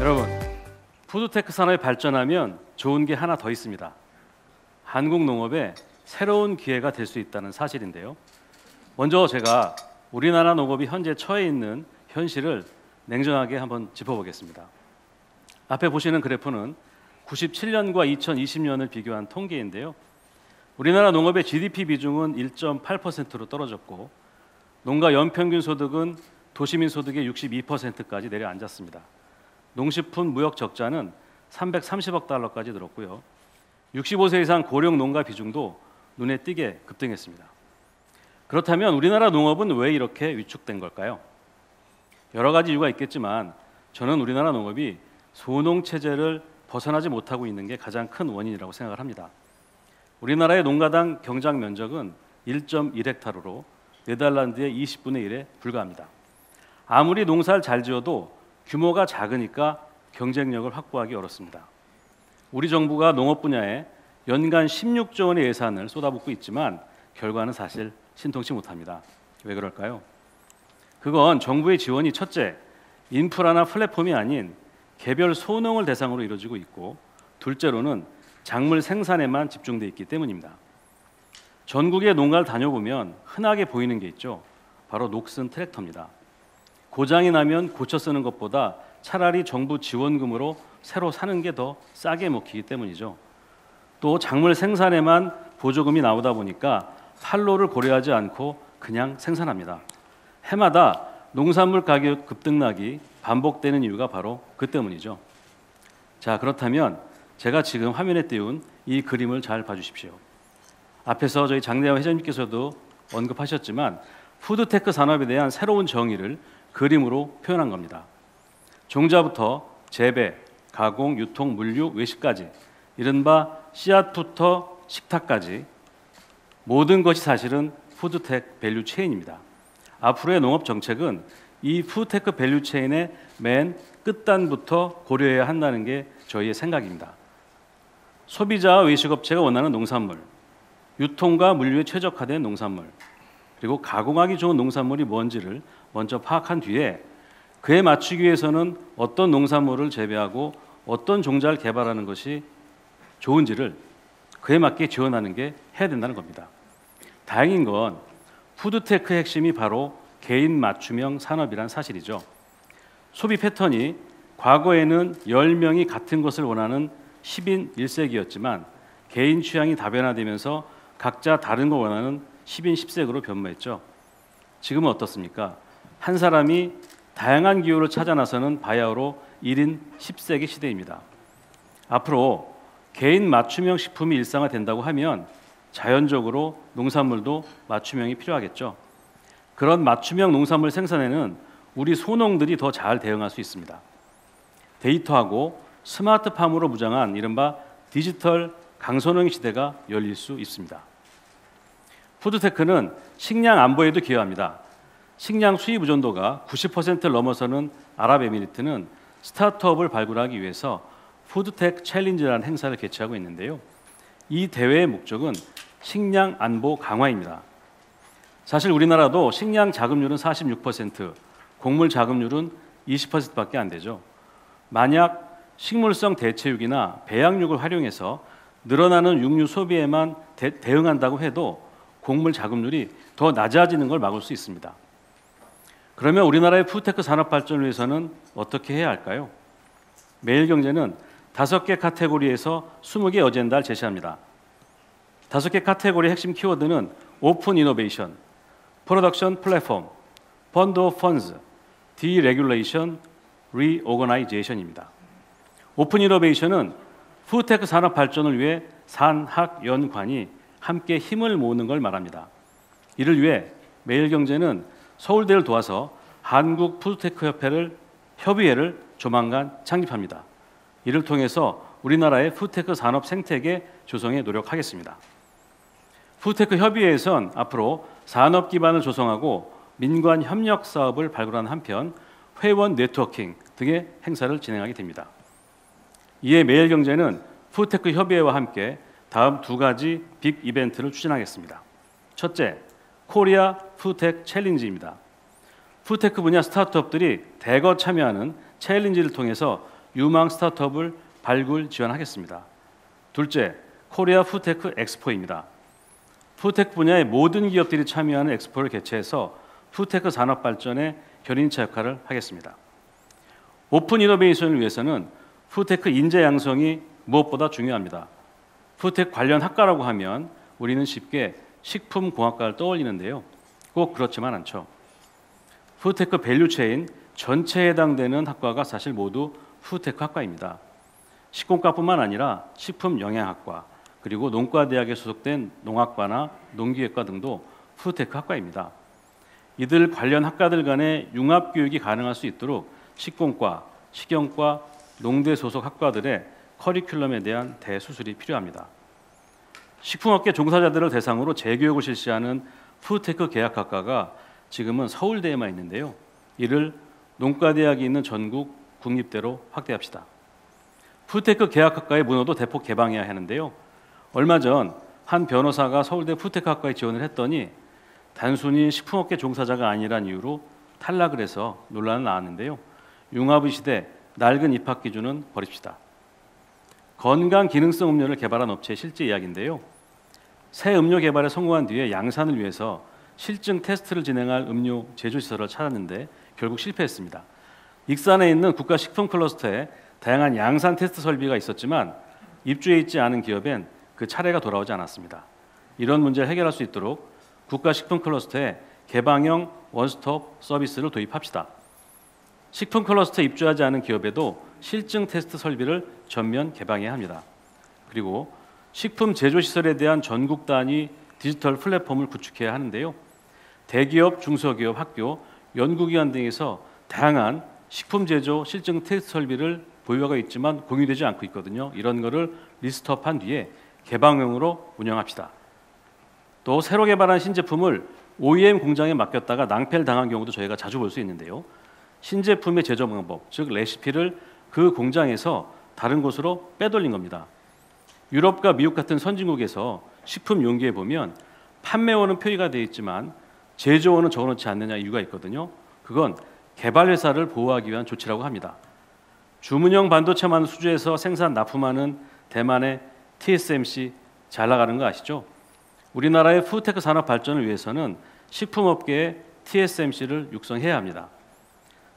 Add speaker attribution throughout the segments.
Speaker 1: 여러분, 푸드테크 산업이 발전하면 좋은 게 하나 더 있습니다. 한국 농업에 새로운 기회가 될 수 있다는 사실인데요. 먼저 제가 우리나라 농업이 현재 처해 있는 현실을 냉정하게 한번 짚어보겠습니다. 앞에 보시는 그래프는 97년과 2020년을 비교한 통계인데요. 우리나라 농업의 GDP 비중은 1.8%로 떨어졌고 농가 연평균 소득은 도시민 소득의 62%까지 내려앉았습니다. 농식품 무역 적자는 330억 달러까지 늘었고요. 65세 이상 고령 농가 비중도 눈에 띄게 급등했습니다. 그렇다면 우리나라 농업은 왜 이렇게 위축된 걸까요? 여러 가지 이유가 있겠지만 저는 우리나라 농업이 소농 체제를 벗어나지 못하고 있는 게 가장 큰 원인이라고 생각을 합니다. 우리나라의 농가당 경작 면적은 1.1헥타르로 네덜란드의 20분의 1에 불과합니다. 아무리 농사를 잘 지어도 규모가 작으니까 경쟁력을 확보하기 어렵습니다. 우리 정부가 농업 분야에 연간 16조 원의 예산을 쏟아붓고 있지만 결과는 사실 신통치 못합니다. 왜 그럴까요? 그건 정부의 지원이 첫째, 인프라나 플랫폼이 아닌 개별 소농을 대상으로 이루어지고 있고 둘째로는 작물 생산에만 집중돼 있기 때문입니다. 전국의 농가를 다녀보면 흔하게 보이는 게 있죠. 바로 녹슨 트랙터입니다. 고장이 나면 고쳐 쓰는 것보다 차라리 정부 지원금으로 새로 사는 게 더 싸게 먹히기 때문이죠. 또 작물 생산에만 보조금이 나오다 보니까 판로를 고려하지 않고 그냥 생산합니다. 해마다 농산물 가격 급등락이 반복되는 이유가 바로 그 때문이죠. 자, 그렇다면 제가 지금 화면에 띄운 이 그림을 잘 봐주십시오. 앞에서 저희 장대영 회장님께서도 언급하셨지만 푸드테크 산업에 대한 새로운 정의를 그림으로 표현한 겁니다. 종자부터 재배, 가공, 유통, 물류, 외식까지 이른바 씨앗부터 식탁까지 모든 것이 사실은 푸드테크 밸류 체인입니다. 앞으로의 농업 정책은 이 푸드테크 밸류 체인의 맨 끝단부터 고려해야 한다는 게 저희의 생각입니다. 소비자와 외식업체가 원하는 농산물, 유통과 물류에 최적화된 농산물, 그리고 가공하기 좋은 농산물이 뭔지를 먼저 파악한 뒤에 그에 맞추기 위해서는 어떤 농산물을 재배하고 어떤 종자를 개발하는 것이 좋은지를 그에 맞게 지원하는 게 해야 된다는 겁니다. 다행인 건 푸드테크의 핵심이 바로 개인 맞춤형 산업이란 사실이죠. 소비 패턴이 과거에는 10명이 같은 것을 원하는 10인 1색이었지만 개인 취향이 다변화되면서 각자 다른 걸 원하는 10인 10색으로 변모했죠. 지금은 어떻습니까? 한 사람이 다양한 기호를 찾아 나서는 바야흐로 1인 10색의 시대입니다. 앞으로 개인 맞춤형 식품이 일상화된다고 하면 자연적으로 농산물도 맞춤형이 필요하겠죠. 그런 맞춤형 농산물 생산에는 우리 소농들이 더 잘 대응할 수 있습니다. 데이터하고 스마트팜으로 무장한 이른바 디지털 강소농의 시대가 열릴 수 있습니다. 푸드테크는 식량 안보에도 기여합니다. 식량 수입 의존도가 90%를 넘어서는 아랍에미리트는 스타트업을 발굴하기 위해서 푸드테크 챌린지라는 행사를 개최하고 있는데요. 이 대회의 목적은 식량 안보 강화입니다. 사실 우리나라도 식량 자급률은 46%, 곡물 자급률은 20%밖에 안 되죠. 만약 식물성 대체육이나 배양육을 활용해서 늘어나는 육류 소비에만 대응한다고 해도 곡물 자급률이 더 낮아지는 걸 막을 수 있습니다. 그러면 우리나라의 푸드테크 산업 발전을 위해서는 어떻게 해야 할까요? 매일경제는 5개 카테고리에서 20개 어젠다를 제시합니다. 5개 카테고리의 핵심 키워드는 오픈 이노베이션, 프로덕션 플랫폼, 펀드 오브 펀즈, 디레귤레이션, 리오거나이제이션입니다. 오픈 이노베이션은 푸드테크 산업 발전을 위해 산학연관이 함께 힘을 모으는 걸 말합니다. 이를 위해 매일경제는 서울대를 도와서 한국 푸드테크 협의회를 조만간 창립합니다. 이를 통해서 우리나라의 푸드테크 산업 생태계 조성에 노력하겠습니다. 푸드테크 협의회에선 앞으로 산업 기반을 조성하고 민관 협력 사업을 발굴하는 한편 회원 네트워킹 등의 행사를 진행하게 됩니다. 이에 매일경제는 푸드테크 협의회와 함께 다음 2가지 빅 이벤트를 추진하겠습니다. 첫째, 코리아 푸드테크 챌린지입니다. 푸드테크 분야 스타트업들이 대거 참여하는 챌린지를 통해서 유망 스타트업을 발굴 지원하겠습니다. 둘째, 코리아 푸드테크 엑스포입니다. 푸드테크 분야의 모든 기업들이 참여하는 엑스포를 개최해서 푸드테크 산업 발전에 견인차 역할을 하겠습니다. 오픈 이노베이션을 위해서는 푸드테크 인재 양성이 무엇보다 중요합니다. 푸드테크 관련 학과라고 하면 우리는 쉽게 식품공학과를 떠올리는데요. 꼭 그렇지만 않죠. 푸드테크 밸류체인 전체에 해당되는 학과가 사실 모두 푸드테크 학과입니다. 식공과뿐만 아니라 식품영양학과, 그리고 농과대학에 소속된 농학과나 농기계과 등도 푸드테크 학과입니다. 이들 관련 학과들 간의 융합 교육이 가능할 수 있도록 식공과, 식영과, 농대 소속 학과들의 커리큘럼에 대한 대수술이 필요합니다. 식품업계 종사자들을 대상으로 재교육을 실시하는 푸드테크 계약학과가 지금은 서울대에만 있는데요. 이를 농과대학이 있는 전국 국립대로 확대합시다. 푸드테크 계약학과의 문호도 대폭 개방해야 하는데요. 얼마 전 한 변호사가 서울대 푸드테크학과에 지원을 했더니 단순히 식품업계 종사자가 아니란 이유로 탈락을 해서 논란이 나왔는데요. 융합의 시대 낡은 입학 기준은 버립시다. 건강 기능성 음료를 개발한 업체의 실제 이야기인데요. 새 음료 개발에 성공한 뒤에 양산을 위해서 실증 테스트를 진행할 음료 제조시설을 찾았는데 결국 실패했습니다. 익산에 있는 국가식품클러스터에 다양한 양산 테스트 설비가 있었지만 입주해 있지 않은 기업엔 그 차례가 돌아오지 않았습니다. 이런 문제를 해결할 수 있도록 국가식품클러스터에 개방형 원스톱 서비스를 도입합시다. 식품클러스터에 입주하지 않은 기업에도 실증 테스트 설비를 전면 개방해야 합니다. 그리고 식품 제조시설에 대한 전국 단위 디지털 플랫폼을 구축해야 하는데요. 대기업, 중소기업, 학교, 연구기관 등에서 다양한 식품 제조 실증 테스트 설비를 보유하고 있지만 공유되지 않고 있거든요. 이런 거를 리스트업한 뒤에 개방형으로 운영합시다. 또 새로 개발한 신제품을 OEM 공장에 맡겼다가 낭패를 당한 경우도 저희가 자주 볼 수 있는데요. 신제품의 제조 방법, 즉 레시피를 그 공장에서 다른 곳으로 빼돌린 겁니다. 유럽과 미국 같은 선진국에서 식품 용기에 보면 판매원은 표기가 되어 있지만 제조원은 적어놓지 않느냐 이유가 있거든요. 그건 개발 회사를 보호하기 위한 조치라고 합니다. 주문형 반도체만 수주해서 생산 납품하는 대만의 TSMC 잘 나가는 거 아시죠? 우리나라의 푸드테크 산업 발전을 위해서는 식품업계의 TSMC를 육성해야 합니다.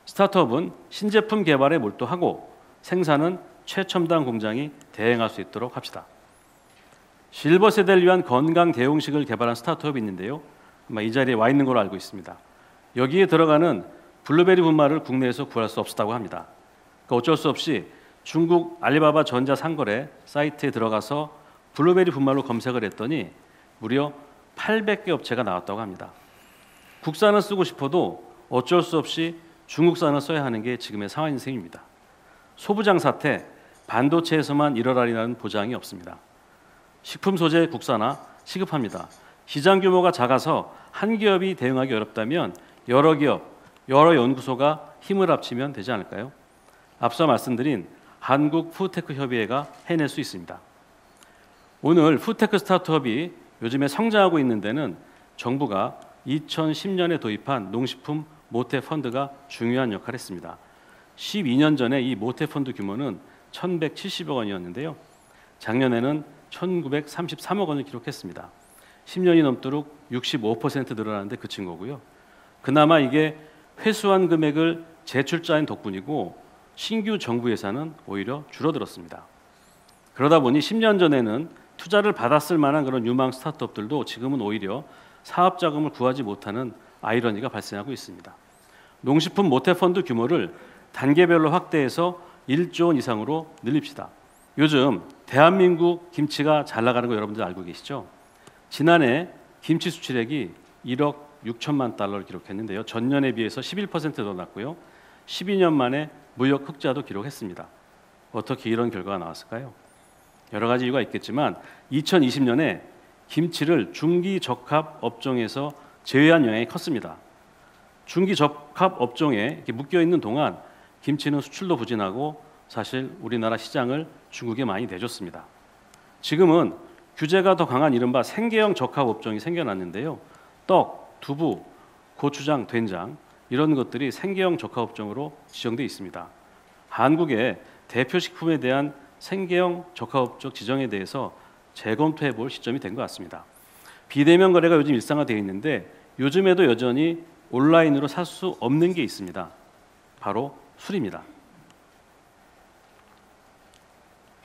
Speaker 1: 스타트업은 신제품 개발에 몰두하고 생산은 최첨단 공장이 대행할 수 있도록 합시다. 실버 세대를 위한 건강 대용식을 개발한 스타트업이 있는데요. 아마 이 자리에 와 있는 걸로 알고 있습니다. 여기에 들어가는 블루베리 분말을 국내에서 구할 수 없다고 합니다. 그러니까 어쩔 수 없이 중국 알리바바 전자상거래 사이트에 들어가서 블루베리 분말로 검색을 했더니 무려 800개 업체가 나왔다고 합니다. 국산을 쓰고 싶어도 어쩔 수 없이 중국산을 써야 하는 게 지금의 상황인 셈입니다. 소부장 사태, 반도체에서만 일어나리라는 보장이 없습니다. 식품 소재 국산화 시급합니다. 시장 규모가 작아서 한 기업이 대응하기 어렵다면 여러 기업, 여러 연구소가 힘을 합치면 되지 않을까요? 앞서 말씀드린 한국 푸드테크 협의회가 해낼 수 있습니다. 오늘 푸드테크 스타트업이 요즘에 성장하고 있는 데는 정부가 2010년에 도입한 농식품 모태 펀드가 중요한 역할을 했습니다. 12년 전에 이 모태 펀드 규모는 1,170억 원이었는데요. 작년에는 1,933억 원을 기록했습니다. 10년이 넘도록 65% 늘어나는데 그친 거고요. 그나마 이게 회수한 금액을 재출자인 덕분이고 신규 정부 예산은 오히려 줄어들었습니다. 그러다 보니 10년 전에는 투자를 받았을 만한 그런 유망 스타트업들도 지금은 오히려 사업 자금을 구하지 못하는 아이러니가 발생하고 있습니다. 농식품 모태펀드 규모를 단계별로 확대해서 1조 원 이상으로 늘립시다. 요즘 대한민국 김치가 잘 나가는 거 여러분들 알고 계시죠? 지난해 김치 수출액이 1억 6천만 달러를 기록했는데요. 전년에 비해서 11% 더 났고요. 12년 만에 무역 흑자도 기록했습니다. 어떻게 이런 결과가 나왔을까요? 여러 가지 이유가 있겠지만 2020년에 김치를 중기 적합 업종에서 제외한 영향이 컸습니다. 중기 적합 업종에 이렇게 묶여 있는 동안 김치는 수출도 부진하고 사실 우리나라 시장을 중국에 많이 내줬습니다. 지금은 규제가 더 강한 이른바 생계형 적합 업종이 생겨났는데요. 떡, 두부, 고추장, 된장 이런 것들이 생계형 적합 업종으로 지정돼 있습니다. 한국에 대표 식품에 대한 생계형 적합업적 지정에 대해서 재검토해 볼 시점이 된 것 같습니다. 비대면 거래가 요즘 일상화되어 있는데 요즘에도 여전히 온라인으로 살 수 없는 게 있습니다. 바로 술입니다.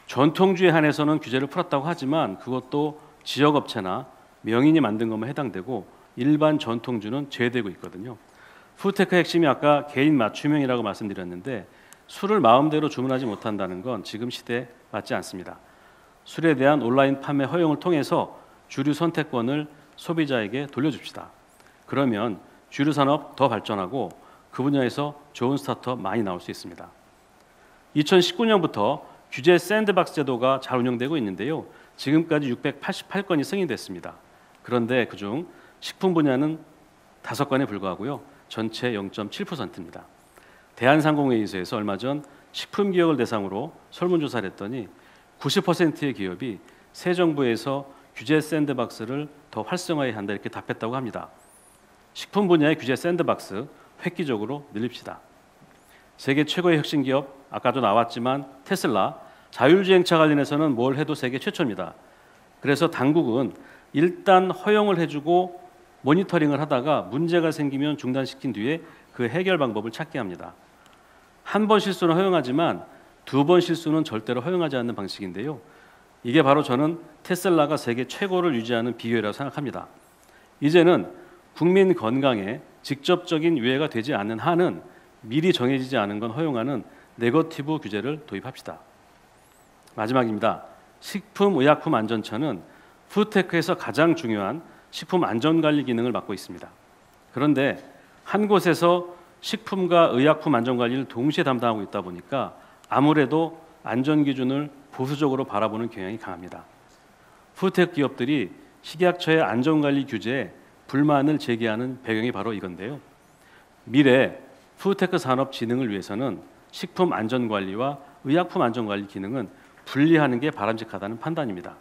Speaker 1: 전통주에 한해서는 규제를 풀었다고 하지만 그것도 지역업체나 명인이 만든 것만 해당되고 일반 전통주는 제외되고 있거든요. 푸드테크 핵심이 아까 개인 맞춤형이라고 말씀드렸는데 술을 마음대로 주문하지 못한다는 건 지금 시대에 맞지 않습니다. 술에 대한 온라인 판매 허용을 통해서 주류 선택권을 소비자에게 돌려줍시다. 그러면 주류 산업 더 발전하고 그 분야에서 좋은 스타트업 많이 나올 수 있습니다. 2019년부터 규제 샌드박스 제도가 잘 운영되고 있는데요. 지금까지 688건이 승인됐습니다. 그런데 그중 식품 분야는 5건에 불과하고요. 전체 0.7%입니다. 대한상공회의소에서 얼마 전 식품 기업을 대상으로 설문조사를 했더니 90%의 기업이 새 정부에서 규제 샌드박스를 더 활성화해야 한다 이렇게 답했다고 합니다. 식품 분야의 규제 샌드박스 획기적으로 늘립시다. 세계 최고의 혁신 기업 아까도 나왔지만 테슬라 자율주행차 관련해서는 뭘 해도 세계 최초입니다. 그래서 당국은 일단 허용을 해주고 모니터링을 하다가 문제가 생기면 중단시킨 뒤에 그 해결 방법을 찾게 합니다. 한 번 실수는 허용하지만 2번 실수는 절대로 허용하지 않는 방식인데요. 이게 바로 저는 테슬라가 세계 최고를 유지하는 비결이라고 생각합니다. 이제는 국민 건강에 직접적인 유해가 되지 않는 한은 미리 정해지지 않은 건 허용하는 네거티브 규제를 도입합시다. 마지막입니다. 식품의약품안전처는 푸드테크에서 가장 중요한 식품 안전관리 기능을 맡고 있습니다. 그런데 한 곳에서 식품과 의약품 안전관리를 동시에 담당하고 있다 보니까 아무래도 안전기준을 보수적으로 바라보는 경향이 강합니다. 푸드테크 기업들이 식약처의 안전관리 규제에 불만을 제기하는 배경이 바로 이건데요. 미래 푸드테크 산업 진흥을 위해서는 식품 안전관리와 의약품 안전관리 기능은 분리하는 게 바람직하다는 판단입니다.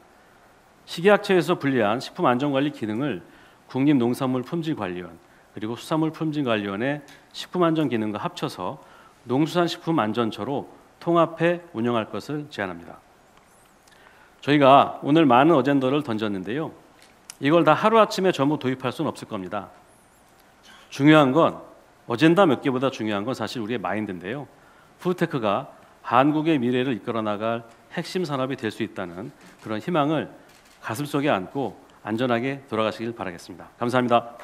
Speaker 1: 식약처에서 분리한 식품 안전관리 기능을 국립농산물품질관리원 그리고 수산물품질관리원의 식품안전기능과 합쳐서 농수산식품안전처로 통합해 운영할 것을 제안합니다. 저희가 오늘 많은 어젠더를 던졌는데요. 이걸 다 하루아침에 전부 도입할 수는 없을 겁니다. 중요한 건 어젠다 몇 개보다 중요한 건 사실 우리의 마인드인데요. 푸드테크가 한국의 미래를 이끌어 나갈 핵심 산업이 될 수 있다는 그런 희망을 가슴속에 안고 안전하게 돌아가시길 바라겠습니다. 감사합니다.